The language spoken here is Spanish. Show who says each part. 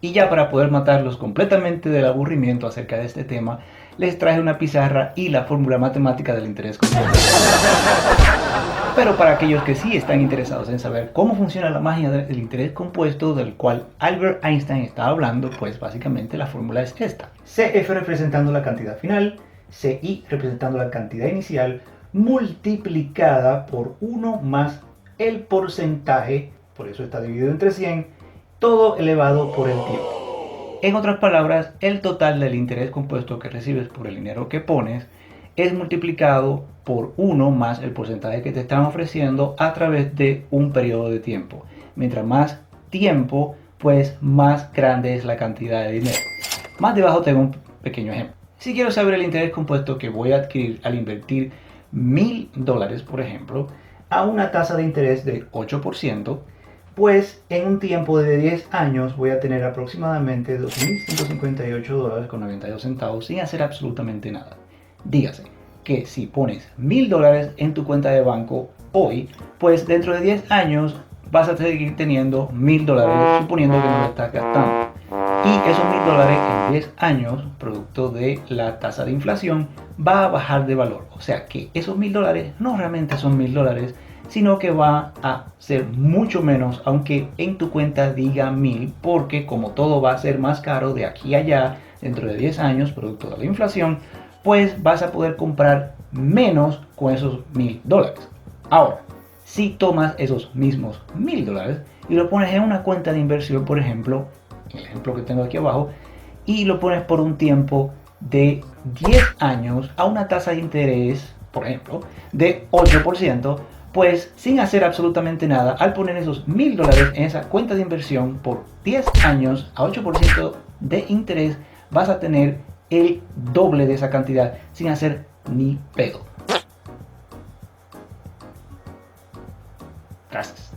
Speaker 1: Y ya para poder matarlos completamente del aburrimiento acerca de este tema, les traje una pizarra y la fórmula matemática del interés compuesto. Pero para aquellos que sí están interesados en saber cómo funciona la magia del interés compuesto del cual Albert Einstein está hablando, pues básicamente la fórmula es esta. CF representando la cantidad final, CI representando la cantidad inicial, multiplicada por 1 más el porcentaje, por eso está dividido entre 100, todo elevado por el tiempo. En otras palabras, el total del interés compuesto que recibes por el dinero que pones es multiplicado por 1 más el porcentaje que te están ofreciendo a través de un periodo de tiempo. Mientras más tiempo, pues más grande es la cantidad de dinero. Más debajo tengo un pequeño ejemplo. Si quiero saber el interés compuesto que voy a adquirir al invertir $1000, por ejemplo, a una tasa de interés de 8%, pues en un tiempo de 10 años voy a tener aproximadamente $2158,92 sin hacer absolutamente nada. Dígase que si pones $1000 en tu cuenta de banco hoy, pues dentro de 10 años vas a seguir teniendo $1000, suponiendo que no lo estás gastando. Y esos $1000 en 10 años, producto de la tasa de inflación, va a bajar de valor. O sea que esos $1000 no realmente son $1000, sino que va a ser mucho menos, aunque en tu cuenta diga 1000, porque como todo va a ser más caro de aquí a allá, dentro de 10 años, producto de la inflación, pues vas a poder comprar menos con esos $1000. Ahora, si tomas esos mismos $1000 y lo pones en una cuenta de inversión, por ejemplo, el ejemplo que tengo aquí abajo, y lo pones por un tiempo de 10 años a una tasa de interés, por ejemplo, de 8%, pues sin hacer absolutamente nada, al poner esos $1000 en esa cuenta de inversión por 10 años a 8% de interés, vas a tener el doble de esa cantidad sin hacer ni pedo. Gracias.